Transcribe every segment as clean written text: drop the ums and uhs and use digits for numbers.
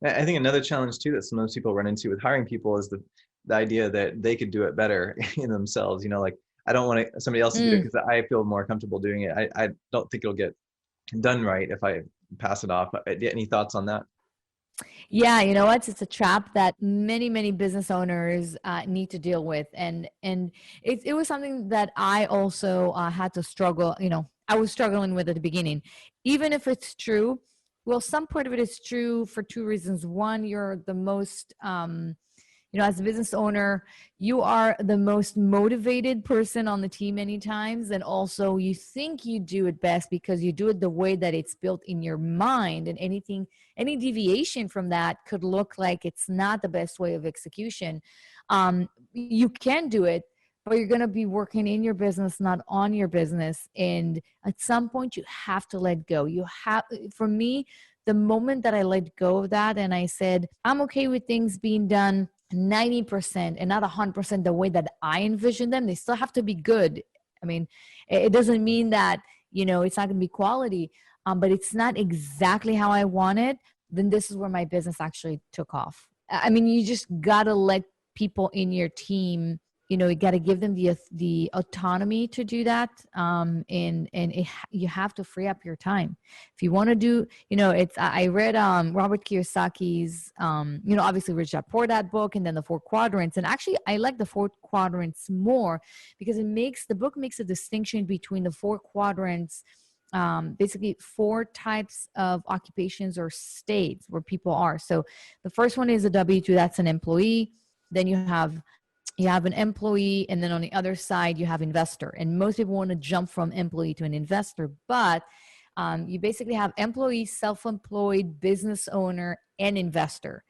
I think another challenge too that some of those people run into with hiring people is the idea that they could do it better in themselves. Like I don't want somebody else to do it Mm. because I feel more comfortable doing it. I don't think it'll get done right if I pass it off. Any thoughts on that? Yeah, you know what? It's a trap that many business owners need to deal with, and it was something that I also had to struggle. I was struggling with at the beginning, even if it's true. Well, some part of it is true for two reasons. One, you're the most as a business owner, you are the most motivated person on the team many times. And also, you think you do it best because you do it the way that it's built in your mind. And any deviation from that could look like it's not the best way of execution. You can do it, but you're going to be working in your business, not on your business. And at some point, you have to let go. For me, the moment that I let go of that and I said, I'm okay with things being done 90% and not 100% the way that I envision them. They still have to be good. I mean, it doesn't mean that, it's not going to be quality, but it's not exactly how I want it. Then this is where my business actually took off. I mean, you just got to let people in your team, you got to give them the autonomy to do that. You have to free up your time if you want to do. It's I read Robert Kiyosaki's obviously Rich Dad Poor Dad book, and then the four quadrants. And actually, I like the four quadrants more because the book makes a distinction between the four quadrants, basically four types of occupations or states where people are. So the first one is a W-2, that's an employee. Then you have an employee, and then on the other side you have investor. And most people want to jump from employee to an investor, but you basically have employee, self-employed, business owner, and investor.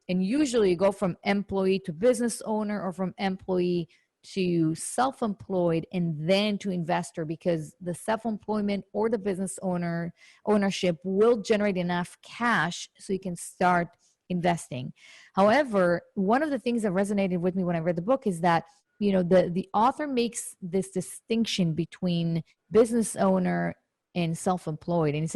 And usually you go from employee to business owner, or from employee to self-employed and then to investor, because the self-employment or the business ownership will generate enough cash so you can start investing. However, one of the things that resonated with me when I read the book is that the author makes this distinction between business owner and self-employed, and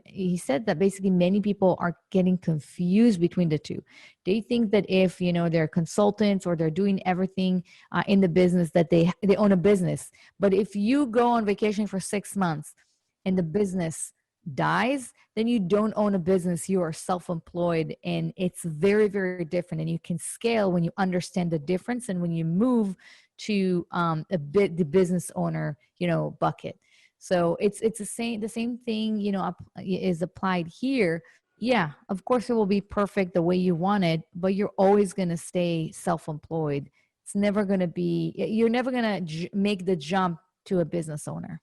he said that basically many people are getting confused between the two. They think that if they're consultants or they're doing everything in the business, that they own a business. But if you go on vacation for 6 months and the business dies, then you don't own a business, you are self-employed. And it's very, very different, and you can scale when you understand the difference and when you move to the business owner bucket. So it's the same thing is applied here. Yeah, of course it will be perfect the way you want it, but you're always going to stay self-employed. You're never going to make the jump to a business owner.